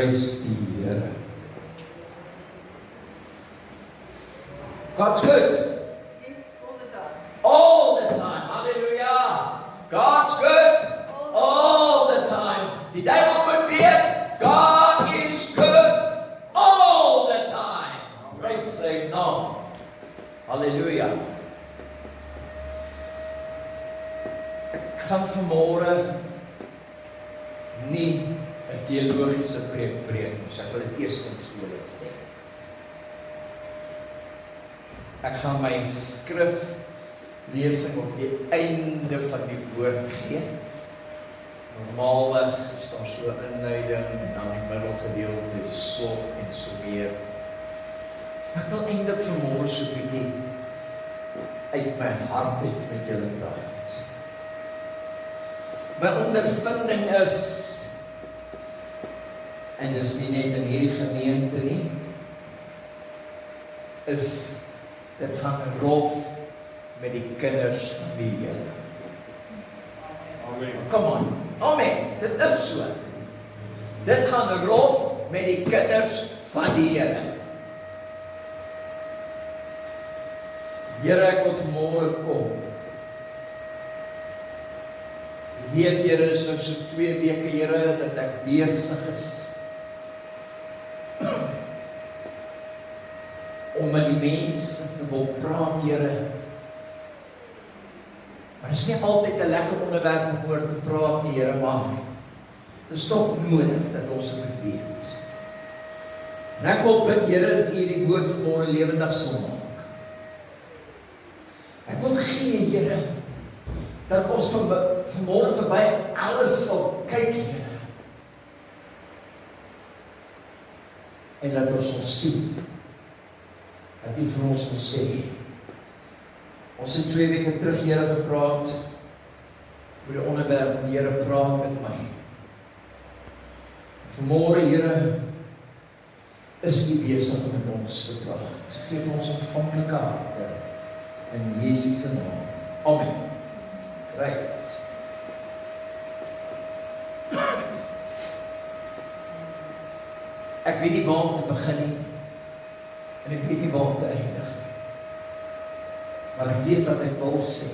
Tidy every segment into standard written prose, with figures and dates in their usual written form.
Prys die Here. God's good. All the time. Hallelujah. God's good. All the time. Die duivel moet weet, God is good. All the time. Praise sy naam. Hallelujah. Ek gaan vanmôre nie 'n teologiese preek preek, so ek wil dit eerstens vir julle sê. Ek gaan my skriflesing op die einde van die woord gee. Normaalweg is daar so 'n inleiding en dan die middelgedeelte, die slot en so meer. Ek wil eintlik vanmôre so 'n bietjie uit my hart uit met julle praat. My ondervinding is, en dis nie net in hierdie gemeente nie, is dit gaan rof met die kinders van die Here. Amen. Come on. Amen. Dit is so. Dit gaan rof met die kinders van die Here. Here, ek wil vanmôre kom. Weet, Here, is nou so 2 weke, Here, dat ek besig is om met die mense te wil praat, Here. Maar dit is nie altyd 'n lekker onderwerp om oor te praat nie, Here, maar dit is tog nodig dat ons dit moet weet. En ek wil bid, Here, dat U die woord vanmôre lewendig sal maak. Ek wil gee, Here, dat ons vanmôre verby alles sal kyk, Here. En dat ons sal sien dat U vir ons wil sê. Ons het 2 weke terug, Here, gepraat oor die onderwerp, Here, praat met my. Vanmôre, Here, is U besig met ons te praat. Geef vir ons ontvanklike harte in Jesus se naam. Amen. Right. Ek weet nie waar om te begin nie, en ek weet nie waar om te eindig nie. Maar ek weet wat ek wil sê,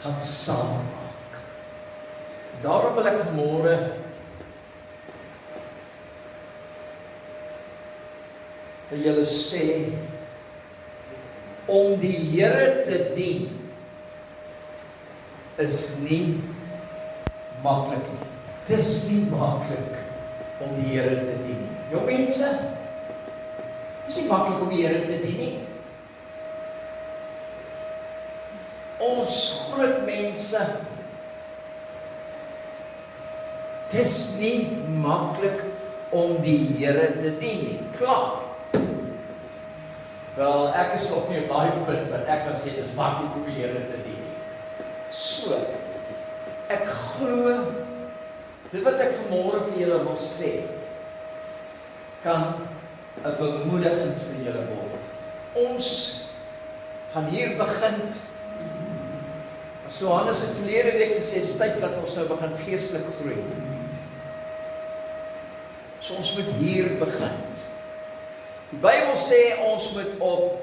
gaan saam maak. Daarom wil ek vanmôre vir julle sê, om die Here te dien, is nie maklik nie. Dit is nie maklik om die Here te dien nie. Jou mense, is nie maklik om die Here te dien nie. Ons groot mense, dit is nie maklik om die Here te dien nie. Klaar. Wel, ek is nog nie op daai punt wat ek kan sê dit is maklik om die Here te dien nie. So, ek glo, dit wat ek vanmôre vir julle wil sê, kan 'n bemoediging vir julle word. Ons gaan hier begin, so Johannes het verlede week gesê, is tyd dat ons nou begin geestelik groei. So ons moet hier begin. Die Bybel sê ons moet op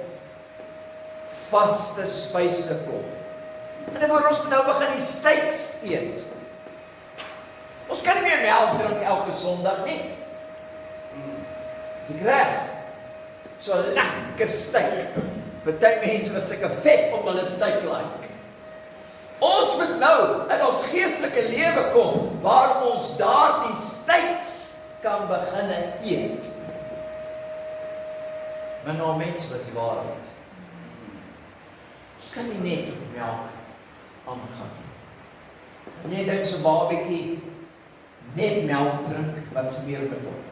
vaste spyse kom. En dan ons moet nou begin die steaks eet. Ons kan nie meer melk drink elke Sondag nie. Is ek reg? So lekker steak. Party mense was sulke vet om hulle steak like. Ons moet nou in ons geestelike lewe kom waar ons daardie steaks kan begin eet. Maar nou mense was die waarheid. Ons kan nie net melk aangaan. En jy dink so babietjie net melk drink, wat gebeur met hom?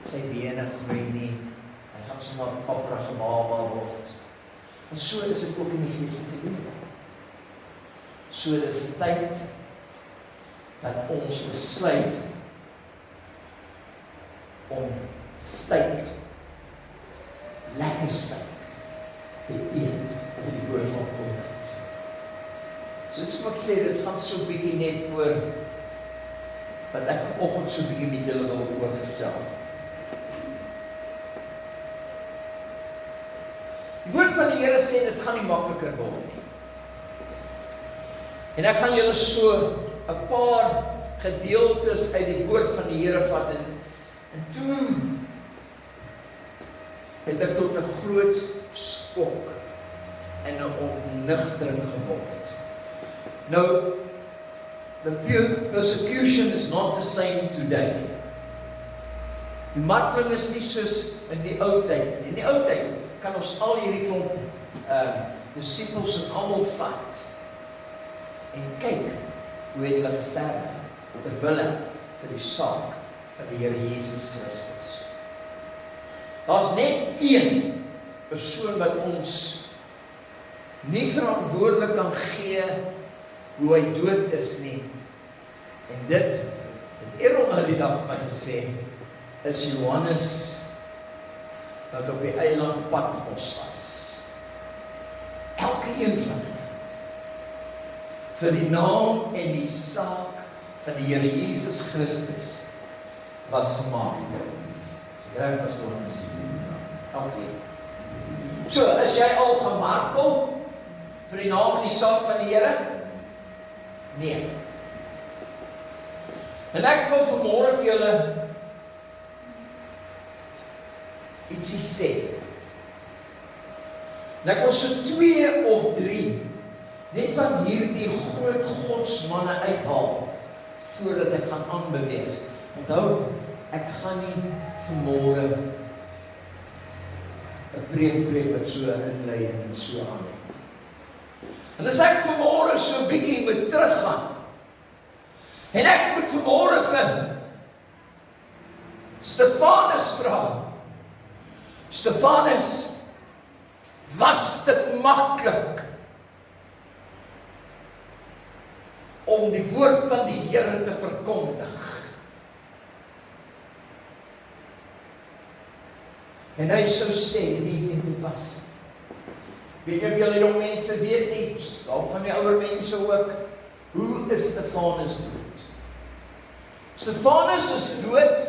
Sy bene groei nie, hy gaan sommer 'n papperige baba word. En so is dit ook in die geestelike lewe. So dis tyd dat ons besluit om steak, lekker steak, te eet in die woord van God. Soos ek sê, dit gaan so 'n bietjie net oor wat ek vanoggend so 'n bietjie met julle wil oorgesel. Die woord van die Here sê dit gaan nie makliker word nie. En ek gaan julle so 'n paar gedeeltes uit die woord van die Here vat en toe het ek tot 'n groot skok en 'n ontnigtering geword. Nou, the persecution is not the same today. Die marteling is nie soos in die ou tyd. In die ou tyd kan ons al hierdie klomp disippels en almal vat en kyk hoe het hulle gesterf terwille vir die saak van die Here Jesus Christus. Daar's net een persoon wat ons nie verantwoordelik kan gee hoe hy dood is nie. En dit het Aaron die dag vir my gesê, is Johannes wat op die eiland Patmos was. Elke een van hulle vir die naam en die saak van die Here Jesus Christus was gemaak. So jy was Johannes. Elke. So, is jy al gemartel vir die naam en die saak van die Here? Nee. En ek wil vanmôre vir julle ietsie sê. En ek wil so 2 of 3 net van hierdie groot godsmanne uithaal voordat ek gaan aanbeweeg. Onthou, ek gaan nie vanmôre 'n preek wat so inlei en so aan nie. En as ek vanmôre so 'n bietjie moet teruggaan, en ek moet vanmôre vir Stefanus vra, Stefanus, was dit maklik om die woord van die Here te verkondig? En hy sou sê, nee, dit was. Weet jy of julle jong mense weet nie, dalk van die ouer mense ook, hoe is Stefanus dood? Stefanus is dood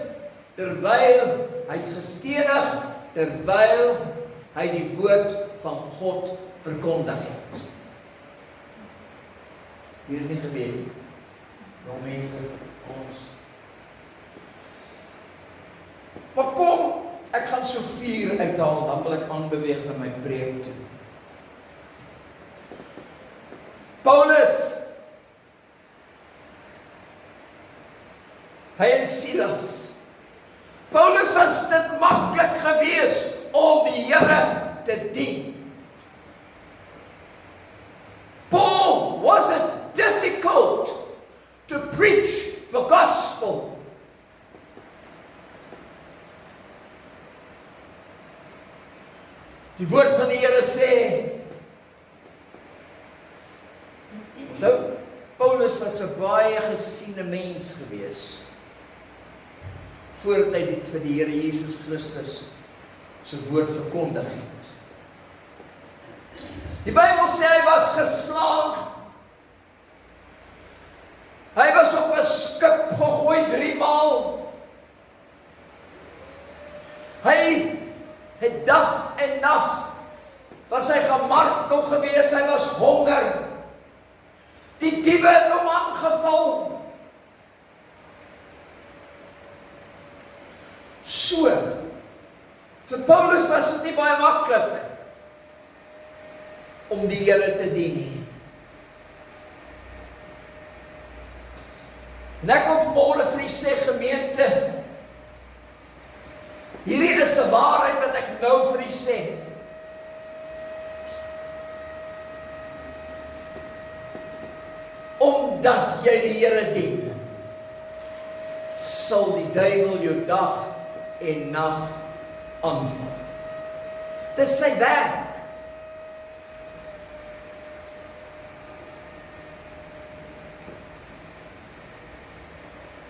terwyl hy's gestenig, terwyl hy die woord van God verkondig het. Hier het nie gebeur nie. Jong mense, ons. Maar kom, ek gaan so 4 uithaal, dan wil ek aanbeweeg na my preek toe. Paulus, hy en Silas. Paulus was dit maklik gewees om die Here te dien. Paul, was it difficult to preach the gospel? Die woord van die Here sê, onthou, Paulus was 'n baie gesiene mens gewees, voordat hy dit vir die Here Jesus Christus se woord verkondig het. Die Bybel sê hy was geslaag. Hy was op 'n skip gegooi 3 maal. Hy het dag en nag was hy gemartel gewees, hy was honger. Die diewe het hom aangeval. So, vir Paulus was dit nie baie maklik om die Here te dien nie. En ek wil vanmôre vir u sê, gemeente, hierdie is 'n waarheid wat ek nou vir u sê. Omdat jy die Here dien, sal die duiwel jou dag en nag aanval. Dis sy werk.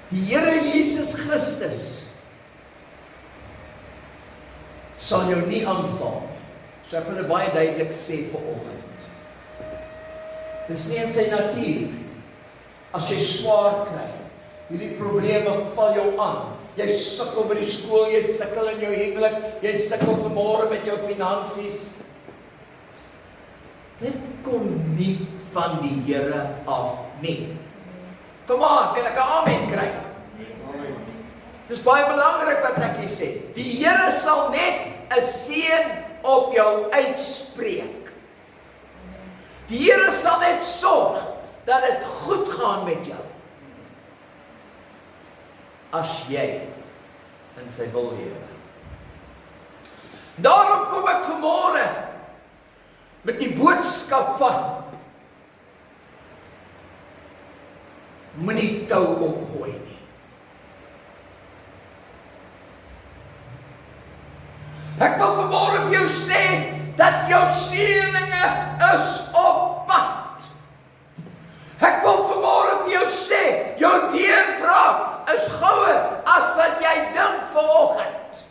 Die Here Jesus Christus sal jou nie aanval. So ek wil dit baie duidelik sê vanoggend. Dis nie in sy natuur. As jy swaar kry, Hierdie probleme val jou aan. Jy sukkel by die skool, jy sukkel in jou huwelik, jy sukkel vanmôre met jou finansies. Dit kom nie van die Here af nie. Kom aan, kan ek 'n amen kry? Dit is baie belangrik wat ek hier sê. Die Here sal net 'n seën op jou uitspreek. Die Here sal net sorg dat dit goed gaan met jou. As jy in sy wil lewe. Daarom kom ek vanmôre met die boodskap van moenie tou opgooi nie. Ek wil vanmôre vir jou sê dat jou seëninge is op pad. Ek wil vanmôre vir jou sê, jou deurbraak is gouer as wat jy dink vanoggend.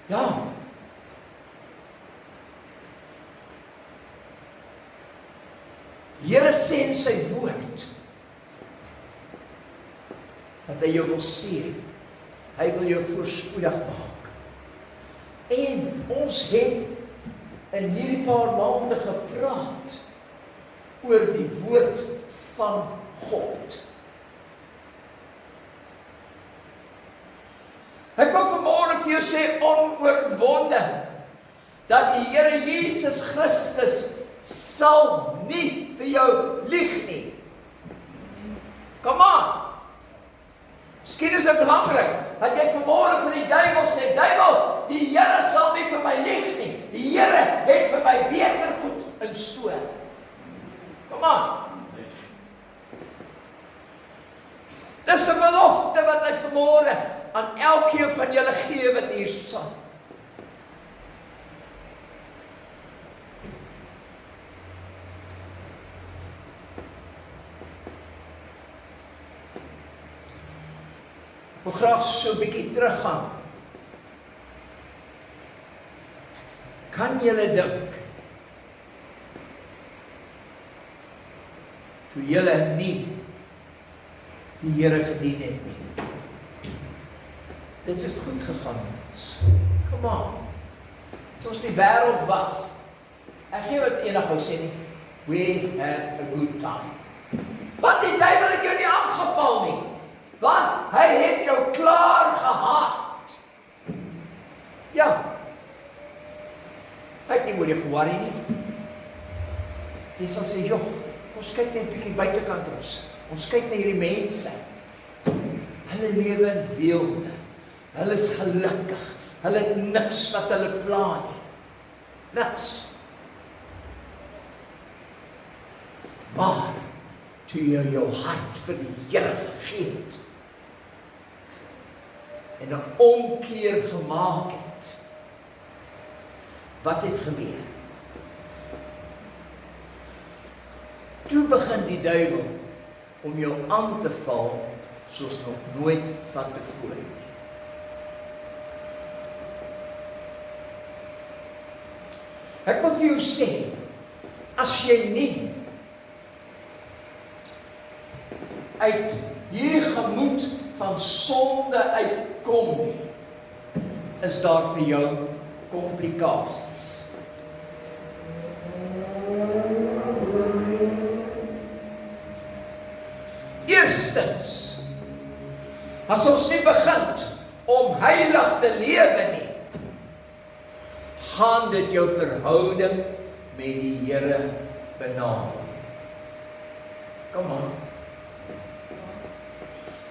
Ja. Here sê in sy woord dat hy jou wil seën. Hy wil jou voorspoedig maak. En ons het in hierdie paar maande gepraat oor die woord van God. Ek wil vanmôre vir jou sê onoorwonde dat die Here Jesus Christus sal nie vir jou lieg nie. Kom aan. Miskien is dit belangrik dat jy vanmôre vir die duiwel sê, duiwel, die Here sal nie vir my lieg nie. Die Here het vir my beter goed in store. Kom aan. Dis 'n belofte wat hy vanmôre aan elkeen van julle gee wat hier staan. Ek wil graag so 'n bietjie teruggaan. Kan julle dink toe julle nie die Here gedien het nie? Dit het goed gegaan met ons. Kom aan. Soos die wêreld was. Ek gee wat eendag wou sê nie. We had a good time. Want die duiwel het jou nie aangeval nie. Want hy het jou klaar gehad. Ja. Hy het nie oor jou worry nie. Jy sal sê, joh, ons kyk net 'n bietjie buitekant ons. Ons kyk na hierdie mense. Hulle lewe in weelde. Hulle is gelukkig. Hulle het niks wat hulle pla nie. Niks. Maar toe jy jou hart vir die Here gegee het en 'n omkeer gemaak het, wat het gebeur? Toe begin die duiwel om jou aan te val soos nog nooit van tevore nie. Ek wil vir jou sê, as jy nie uit hierdie gemoed van sonde uitkom nie, is daar vir jou komplikasies. Eerstens, as ons nie begin om heilig te lewe nie, gaan dit jou verhouding met die Here benader. Kom aan.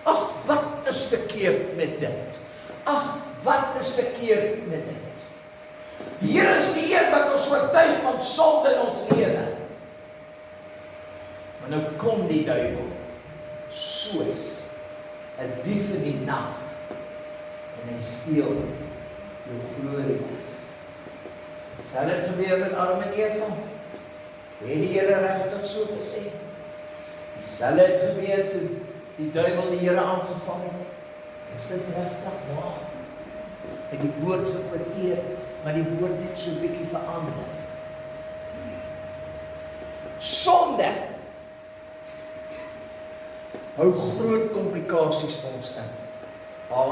Ag, wat is verkeerd met dit? Ag, wat is verkeerd met dit? Die Here is die een wat ons oortuig van sonde in ons lewe. Maar nou kom die duiwel soos 'n dief in die nag en hy steel jou glorie. Sal dit gebeur met Adam en Eva? Het die Here regtig so gesê? Sal dit gebeur toe die duiwel die Here aangeval het? Is dit regtig waar? Het die woord gekwoteer, maar die woord net so 'n bietjie verander. Sonde hou groot komplikasies vir ons in. A,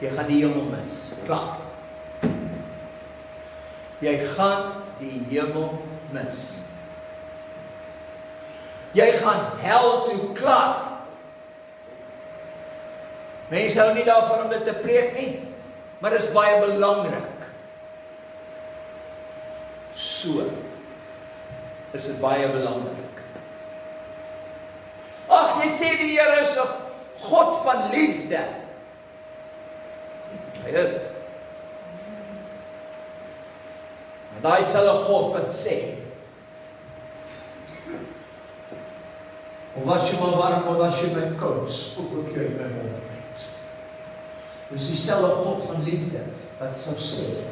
jy gaan die hemel mis. Klaar. Jy gaan die hemel mis. Jy gaan hel toe, klaar. Mense hou nie daarvan om dit te preek nie, maar dit is baie belangrik. So is dit baie belangrik. Ag, jy sê die Here is 'n God van liefde. Hy is. En daai sal 'n God wat sê, of was jy maar warm, of was jy my koud, spoeg ek jou in my mond uit. Dus dieselfde God van liefde, wat sou sê,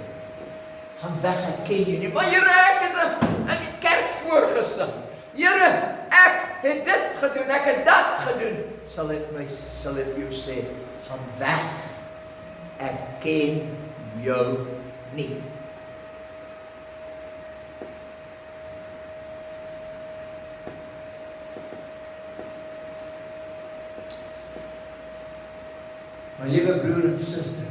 gaan weg, ek ken jou nie, maar Here, ek het in die kerk voorgesing, Here, ek het dit gedoen, ek het dat gedoen, sal ek vir jou sê, gaan weg, ek ken jou nie. My liewe broer en suster,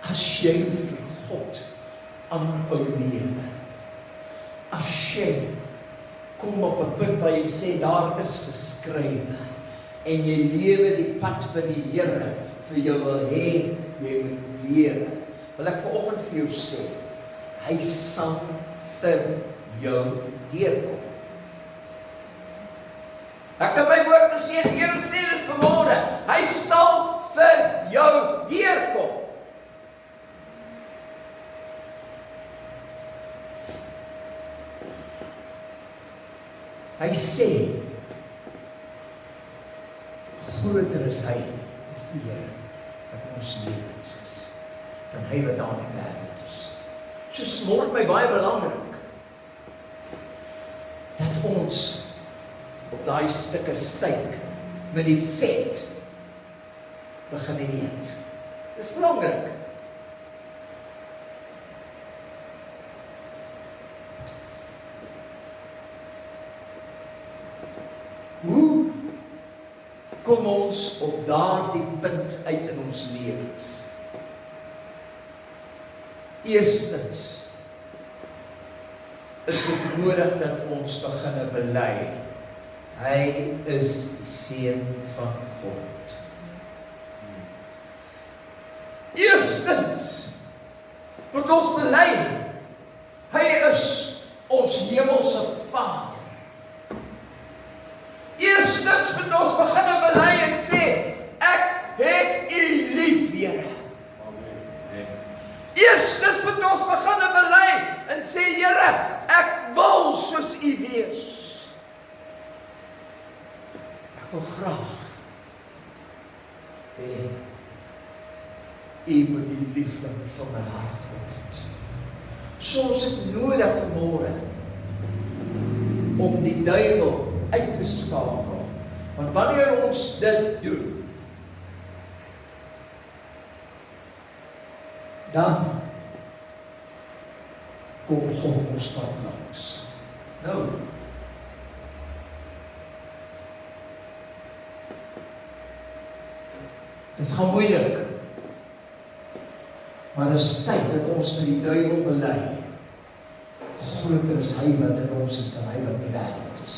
as jy vir God aanhou lewe, as jy kom op 'n punt waar jy sê, daar is geskrywe, en jy lewe die pad wat die Here vir jou wil hê, jy moet lewe, wil ek vanoggend vir jou sê, hy sal vir jou deurkom. Ek kan my woord sê, die Here sê dit vanmôre, hy sal vir jou deurkom. Hy sê, groter is hy, is die Here, wat in ons lewens is, dan hy wat daar in die wêreld is. So môre my baie belangrik, dat ons op daai stukke steak met die vet begin eet. Dis belangrik. Hoe kom ons op daardie punt uit in ons lewens? Eerstens is dit nodig dat ons begin bely. Hy is die Seun van God. Eerstens moet ons bely, hy is ons hemelse Vader. Eerstens moet ons begin bely en sê, ek het U lief, Here. Eerstens moet ons begin bely en sê, Here, ek wil soos U wees. Ek wil graag hê U moet die liefde van my hart word. Soms is dit nodig vanmôre om die duiwel uit te skakel. Want wanneer ons dit doen, dan kom God ons pad langs. Nou, dit gaan moeilik, maar is tyd dat ons vir die duiwel bely. Groter is hy wat in ons is dan hy wat in die wêreld is.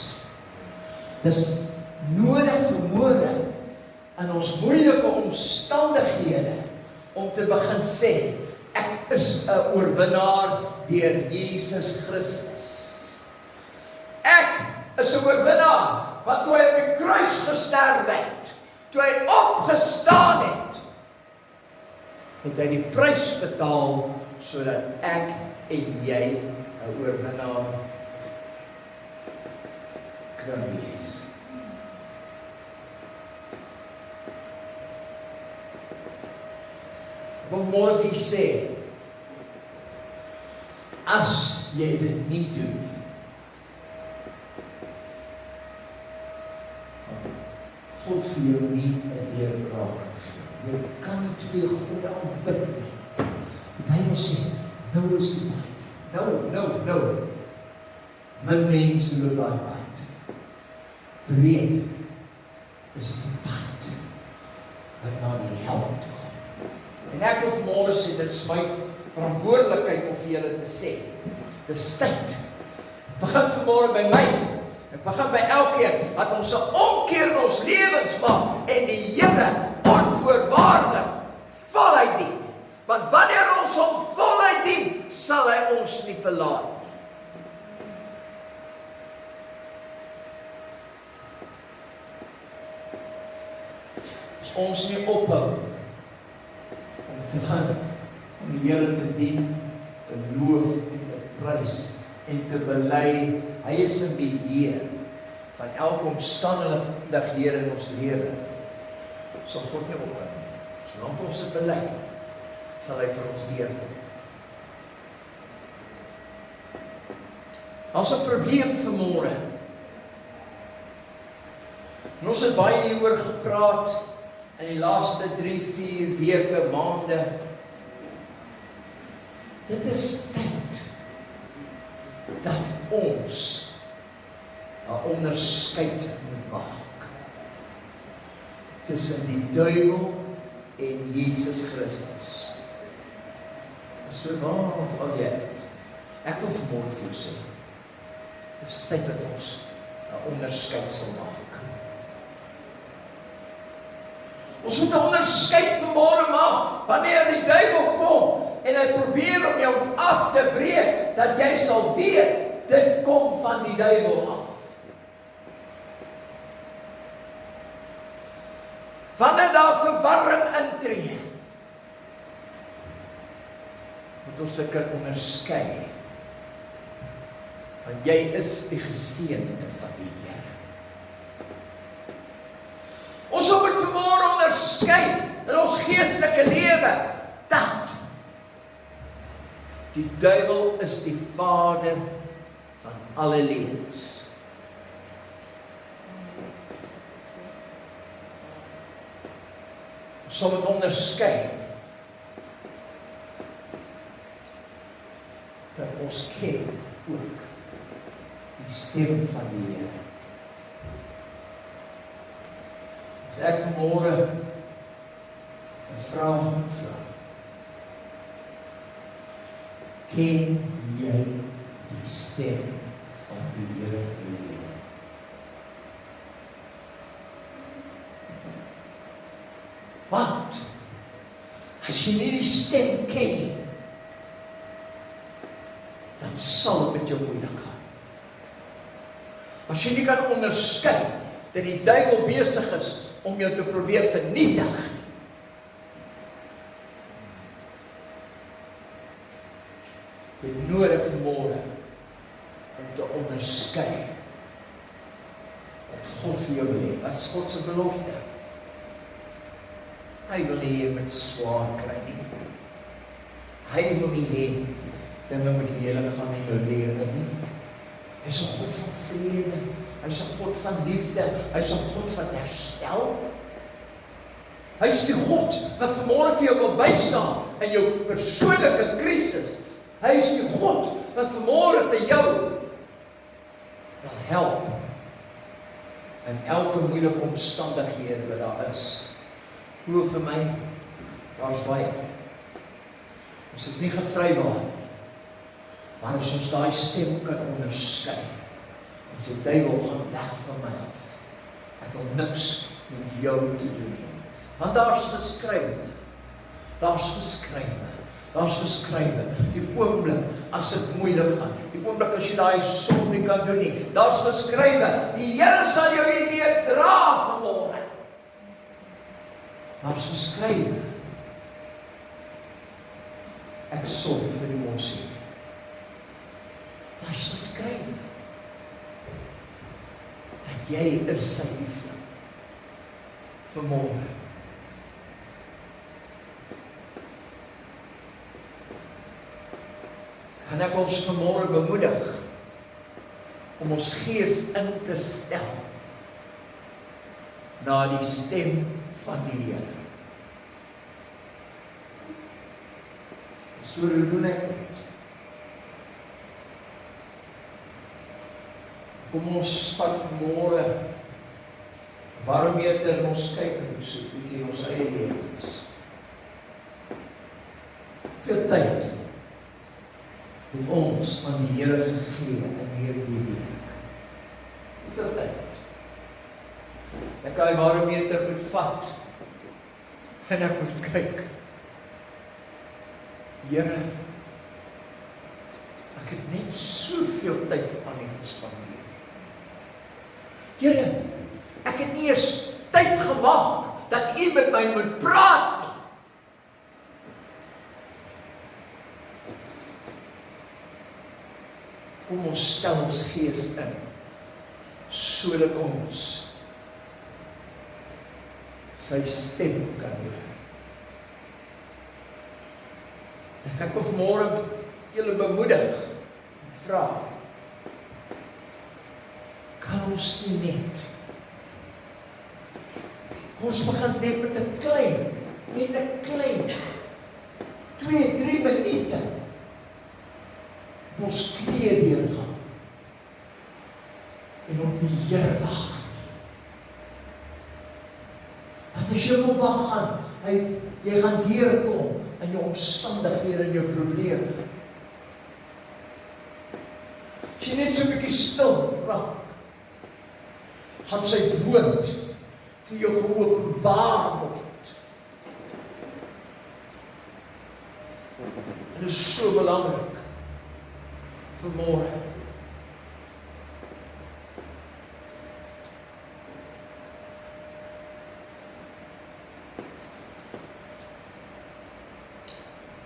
Dis nodig vanmôre in ons moeilike omstandighede om te begin sê, ek is 'n oorwinnaar deur Jesus Christus. Ek is 'n oorwinnaar, want toe hy op die kruis gesterf het, toe hy opgestaan het, het hy die prys betaal, sodat ek en jy 'n oorwinnaar kan wees. Wat môre vir sê, as jy dit nie doen, God vir jou nie 'n deurbraak gee. Jy kan nie twee gode aanbid nie. Die Bybel sê, nou is die tyd. Nou. Min mense loop daai pad. Breed is die pad wat na die hel toe gaan. En ek wil vanmôre sê, dit is my verantwoordelikheid om vir julle te sê, dis tyd. Begin vanmôre by my. Ek begin by elkeen dat ons 'n omkeer in ons lewens maak en die Here onvoorwaardelik voluit dien. Want wanneer ons hom voluit dien, sal hy ons nie verlaat nie. As ons nie ophou om te gaan, om die Here te dien, te loof en te prys en te bely, hy is in beheer van elke omstandighede in ons lewe. Sal God nie ophou nie. Solank ons dit bely, sal hy vir ons deurkom. Daar's 'n probleem vanmôre. En ons het baie hieroor gepraat in die laaste 3-4 weke, maande. Dit is tyd dat ons 'n onderskeid moet maak tussen die duiwel en Jesus Christus. So waar val jy uit? Ek wil vanmôre vir jou sê, dit is tyd dat ons 'n onderskeid sal maak. Ons moet 'n onderskeid vanmôre maak, wanneer die duiwel kom, en hy probeer om jou af te breek, dat jy sal weet, dit kom van die duiwel af. Wanneer daar verwarring intree, moet ons dit kan onderskei. Want jy is die geseënde van die Here. Ons moet vanmôre onderskei in ons geestelike lewe, dat die duiwel is die vader van alle leuns. Ons moet onderskei dat ons ken ook die stem van die Here. As ek vanmôre 'n vraag moet vra, ken jy die stem van die Here in jou lewe? Want as jy nie die stem ken nie, dan sal dit met jou moeilik gaan. As jy nie kan onderskei dat die duiwel besig is om jou te probeer vernietig, jy nodig vanmôre om te onderskei wat God vir jou wil hê. Wat is God se belofte? Hy wil nie jy met swaar kry nie. Hy wil nie hê dinge met die hele gaan in jou lewe nie. Hy is 'n God van vrede, hy is 'n God van liefde, hy is 'n God van herstel. Hy is die God wat vanmôre vir jou wil bystaan in jou persoonlike krisis. Hy is die God wat vanmôre vir jou wil help in elke moeilike omstandighede wat daar is. Glo vir my, daar's baie. Ons is nie gevrywaar nie. Maar as ons daai stem kan onderskei, en sê duiwel gaan weg van my af. Ek wil niks met jou te doen nie. Want daar's geskrywe, die oomblik as dit moeilik gaan, die oomblik as jy daai som nie kan doen nie, daar's geskrywe, die Here sal jou hierdeur dra vanmôre. Daar's geskrywe, ek sorg vir die mosie. Daar's geskrywe, dat jy is sy liefde vanmôre. En ek ons vanmôre bemoedig om ons gees in te stel na die stem van die Here. So doen ek dit. Kom ons vat vanmôre barometer en ons kyk so bietjie ons eie lewens. Veel tyd het ons aan die Here gegee in hierdie week. Veel tyd. Ek kan die barometer moet vat en ek moet kyk. Here, ek het net soveel tyd aan U gespandeer. Here, ek het nie eers tyd gemaak dat U met my moet praat nie. Kom ons stel ons gees in, sodat ons sy stem kan hoor. Ek wil vanmôre julle bemoedig en vra, kan ons nie net, ons begin net met 'n klein, 2-3 minute, ons knieë deurgaan, en op die Here wag. Want as jy wil wag gaan, jy gaan deurkom in jou omstandighede en jou probleme. As jy net so 'n bietjie stil raak, gaan sy woord vir jou geopenbaar word. Dit is so belangrik vanmôre.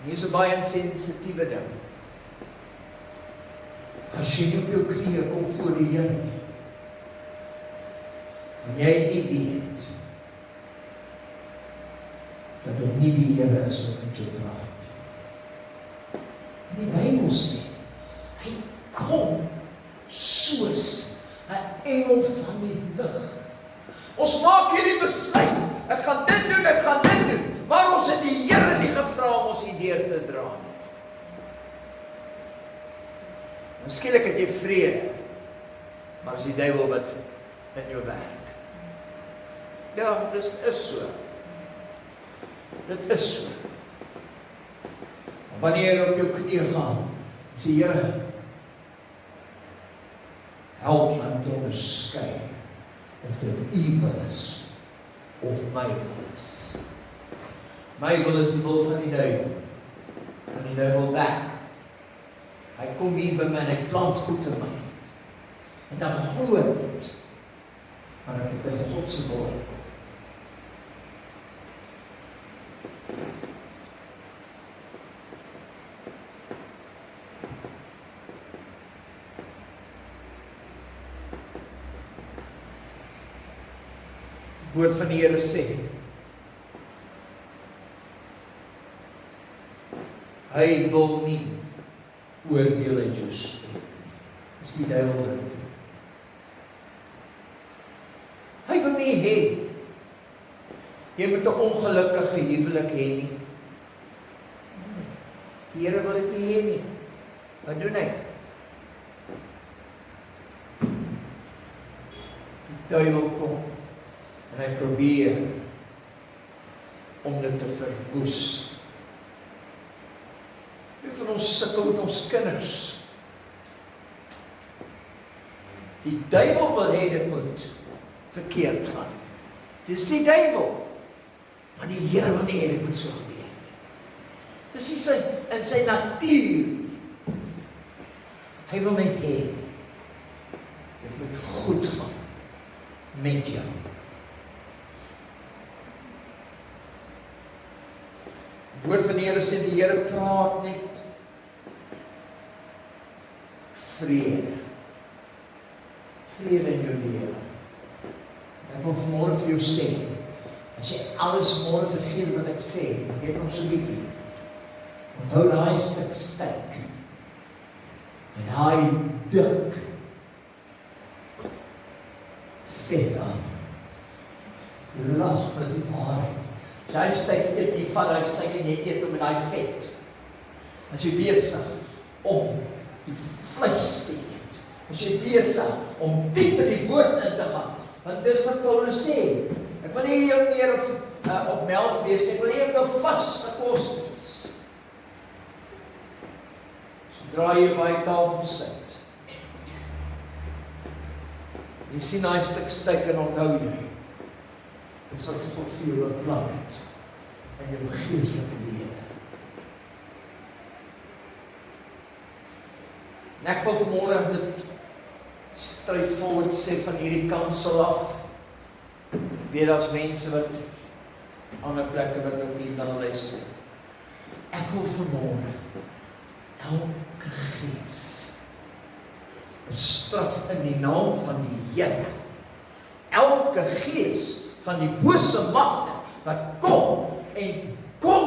Hier is 'n baie sensitiewe ding. As jy op jou knieë kom voor die Here, en jy nie weet dat dit nie die Here is wat met jou praat. Die Bybel sê, hy kom soos 'n engel van die lig. Ons maak hierdie besluit, ek gaan dit doen, maar ons het die Here nie gevra om ons idee te dra nie. En skielik het jy vrede, maar as die duiwel wat in jou werk. Ja, dit is so. Dit is so. Wanneer jy op jou knieë gaan, sê Here, help my om te onderskei of dit U wil is of my wil is. My wil is die wil van die duiwel. En die duiwel werk. Hy kom hier by my en hy plant goed in my. En dan glo ek dit. Maar ek het by God se wil. Woord van die Here sê, hy wil nie oordeel uit jou spreek. Dis die duiwel ding. Hy wil nie hê jy moet 'n ongelukkige huwelik hê nie. Die Here wil dit nie hê nie. Wat doen hy? Die duiwel kom en hy probeer om dit te verwoes. Wie van ons sukkel met ons kinders? Die duiwel wil hê dit moet verkeerd gaan. Dis die duiwel. Maar die Here wil nie hê dit moet so gebeur nie. Dis in sy natuur. Hy wil net hê dit moet goed gaan met jou. Die woord van die Here sê die Here praat net vrede. Vrede in jou lewe. Ek wil vanmôre vir jou sê, as jy alles môre vergeet wat ek sê, weet ons so bietjie. Onthou daai stuk steak. En daai dik vet aan. Lag, dis die waarheid. Jy steek eet nie van daai steek en jy eet hom met daai vet. As jy besig om die vleis te eet, as jy besig om diep in die woord in te gaan. Want dis wat Paulus sê. Ek wil nie jou meer op melk wees, ek wil nie jou vaste kos wees. Sodra jy by die tafel sit, jy sien daai stuk steak en onthou jy, dis wat God vir jou beplan het, in jou geestelike lewe. En ek wil vanmôre dit straightforward sê van hierdie kansel af. Weet as mense wat ander plekke wat ook hier dan luister. Ek wil vanmôre elke gees bestraf in die naam van die Here. Elke gees van die bose magte wat kom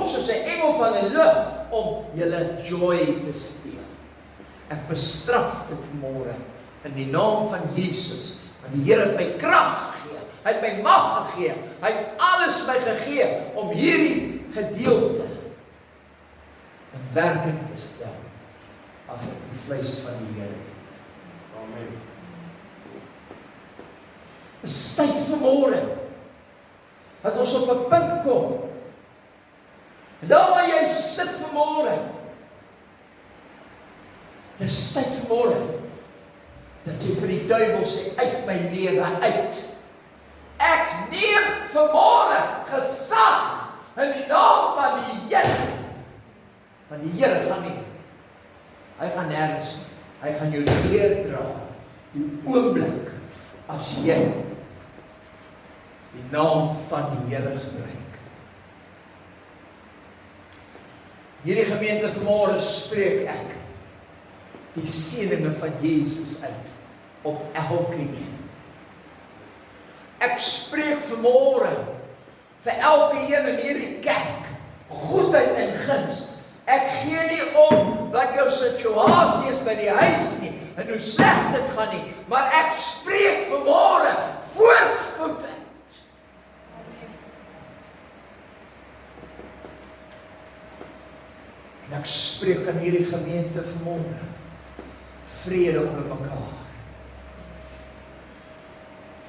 soos 'n engel van 'n lig om julle joy te steel. Ek bestraf dit vanmôre in die naam van Jesus, want die Here het my krag gegee, hy het my mag gegee, hy het alles my gegee om hierdie gedeelte in werking te stel as ek die vleis van die Here het. Amen. Dit is tyd vanmôre dat ons op 'n punt kom. En daar waar jy sit vanmôre, dit is tyd vanmôre dat jy vir die duiwel sê, uit my lewe uit. Ek neem vanmôre gesag in die naam van die Here. Want die Here gaan nie, hy gaan nergens, hy gaan jou leerdra, die oomblik as jy die naam van die Here gebruik. Hierdie gemeente vanmôre spreek ek die seëninge van Jesus uit op elke een. Ek spreek vanmôre vir elke een in hierdie kerk goedheid en guns. Ek gee nie om wat jou situasie is by die huis nie en hoe sleg dit gaan nie, maar ek spreek vanmôre voorspoed uit. En ek spreek aan hierdie gemeente vanmôre vrede onder mekaar.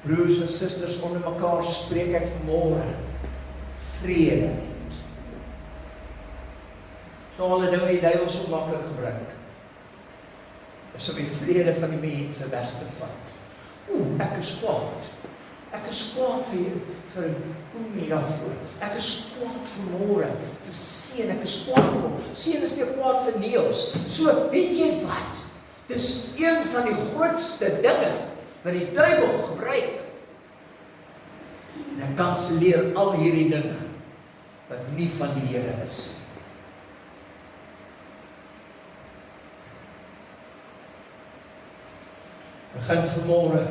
Broers en susters onder mekaar spreek ek vanmôre vrede uit. So alle dinge die duiwel so maklik gebruik, is om die vrede van die mense weg te vat. Ek is kwaad. Ek is kwaad vir Koenie daarvoor. Ek is kwaad vanmôre vir Sean. Ek is kwaad vir Sean is nie kwaad vir Niels. So, weet jy wat? Dis een van die grootste dinge wat die duiwel gebruik. En ek kanselleer al hierdie dinge wat nie van die Here is. Begin vanmôre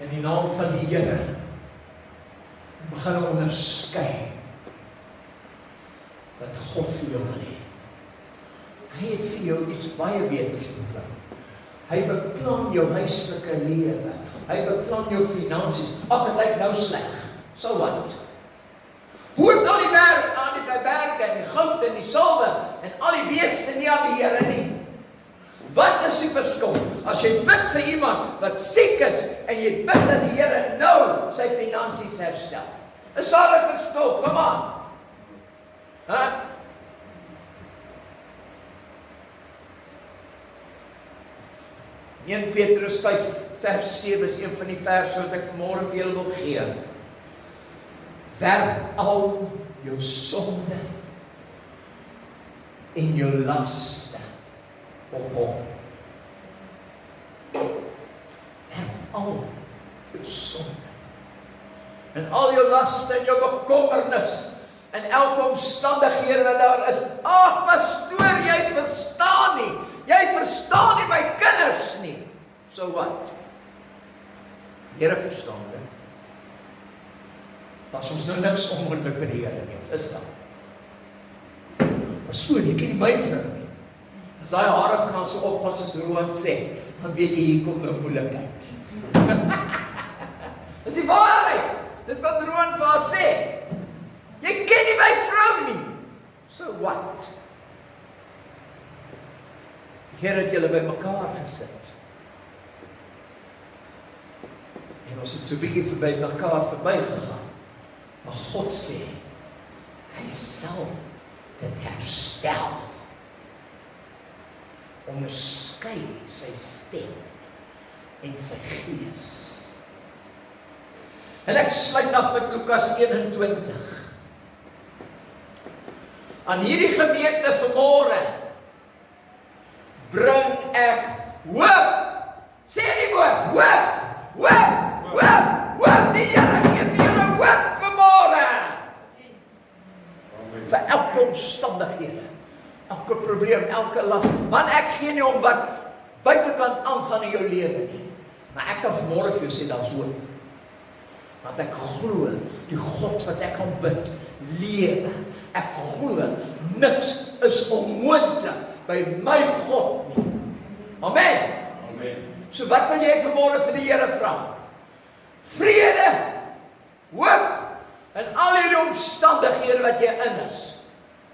in die naam van die Here begin onderskei wat God vir jou wil hê. Hy het vir jou iets baie beters beplan. Hy beplan jou huislike lewe. Hy beplan jou finansies. Ag, dit lyk nou sleg. So wat? Hoort al die berg aan die berge en die goud en die silwer en al die beeste nie aan die Here nie. Wat is die verskil? As jy bid vir iemand wat siek is en jy bid dat die Here nou sy finansies herstel. Is daar 'n verskil? Kom aan. 1 Petrus 5 vers 7 is een van die verse wat ek vanmôre vir julle wil gee. Werp al jou sonde en jou laste op hom. Werp al jou sonde en al jou laste en jou bekommernis en elke omstandighede wat daar is. Ag, pastoor, jy verstaan nie. Jy verstaan nie my kinders nie. So wat? Here verstaan dit. Was ons nou niks onmoontlik by die Here nie, is dat? Pastoor, jy ken my vrou nie. As daai hare van haar so oppas as Roan sê, dan weet jy hier kom nou moeilikheid. Dis die waarheid. Dis wat Roan vir haar sê. Jy ken nie my vrou nie. So wat? Die Here het julle by mekaar gesit. Ons het so 'n bietjie verby mekaar verbygegaan. Maar God sê, hy sal dit herstel. Onderskei sy stem en sy gees. En ek sluit af met Lukas 21. Aan hierdie gemeente vanmôre bring ek hoop. Sê die woord, hoop, hoop, hoop, hoop. Die Here gee vir julle hoop vanmôre. Vir elke omstandighede, elke probleem, elke las. Want ek gee nie om wat buitekant aangaan in jou lewe nie. Maar ek kan vanmôre vir jou sê, daar's hoop. Want ek glo, die God wat ek aanbid, lewe. Ek glo, niks is onmoontlik by my God nie. Amen. Amen. So wat wil jy vanmôre vir die Here vra? Vrede, hoop, en al die omstandighede wat jy in is,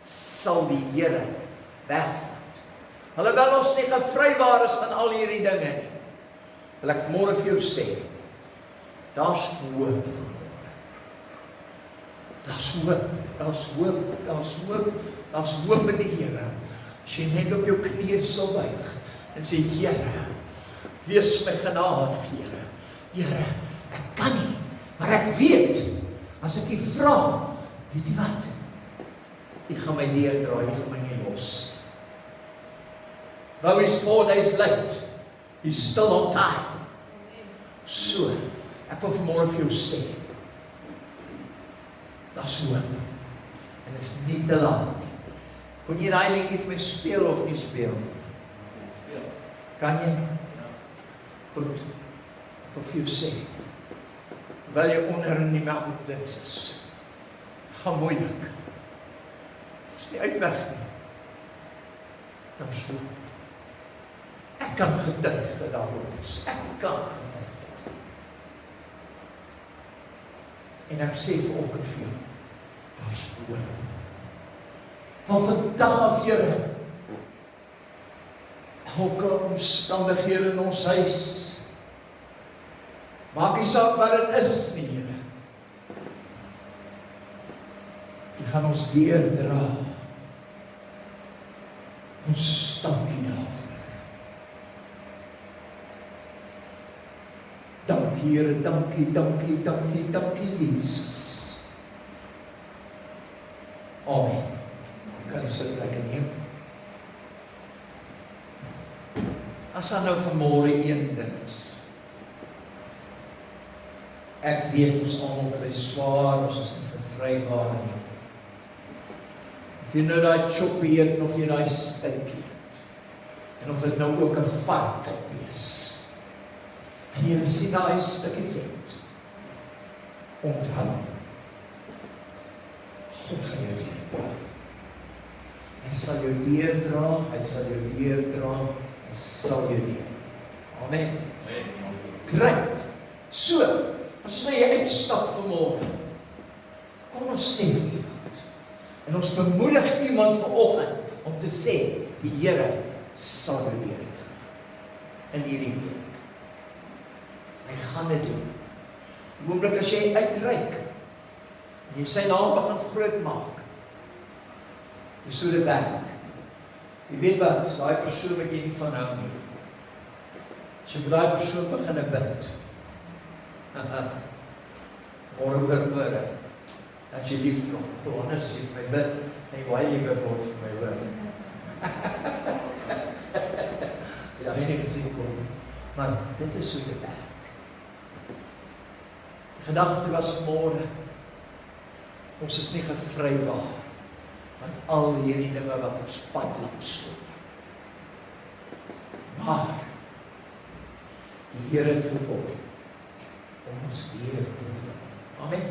sal die Here wegvat. Alhoewel ons nie gevrywaar is van al hierdie dinge nie, wil ek vanmôre vir jou sê, daar's hoop. Daar's hoop, daar's hoop, daar's hoop, daar's hoop in die Here. As jy net op jou knieë sal buig en sê, Here, wees my genadig, Here. Here, ek kan nie, maar ek weet, as ek U vra, weet jy wat? U gaan my deurdra, U gaan my nie los. Though he's 4 days late, he's still on time. So, ek wil vanmôre vir jou sê, daar's hoop. En dit is nie te laat nie. Kon jy daai liedjie vir my speel of nie speel? Speel. Kan jy? Ja. Goed. Ek wil vir jou sê, terwyl jy onder in die mountains is, gaan moeilik. Is nie uitweg nie. Daar's hoop. Ek kan getuig dat daar hoop is. Ek kan getuig dat. En ek sê vanoggend vir jou, daar's hoop. Van vandag af, Here, elke omstandighede in ons huis, maak nie saak wat dit is nie, Here. U gaan ons deurdra. Ons dankie daarvoor. Dankie, Here, dankie, dankie, dankie, dankie, Jesus. Amen. Kan jy sit lekker neem? As daar nou vanmôre een ding is, ek weet ons almal kry swaar, ons is nie gevrywaar nie. Of jy nou daai choppie eet, of jy daai steak eet, en of dit nou ook 'n varkchoppie is, en jy sien daai stukkie vet, onthou, God gaan jou deurdra. Hy sal jou deurdra, hy sal jou deurdra, hy sal jou deurdra. Amen. Great. So, as jy uitstap vanmôre, kom ons sê vir iemand. En ons bemoedig iemand vanoggend om te sê, die Here sal jou deurdra in hierdie week. Hy gaan dit doen. Die oomblik as jy uitreik, en jy sy naam begin groot maak, dis so dit werk. Jy weet wat, daai persoon wat jy nie van hou nie. As jy vir daai persoon begin bid, môre, dat jy lief vir hom, anders as jy vir my bid, en jy waai liever word vir my hoor. Ja, hy nie gesien kom, maar dit is so dit werk. Die gedagte was môre, ons is nie gevrywaar van al hierdie dinge wat ons pad langs loop. Maar die Here het gekom om ons deur te dra. Amen.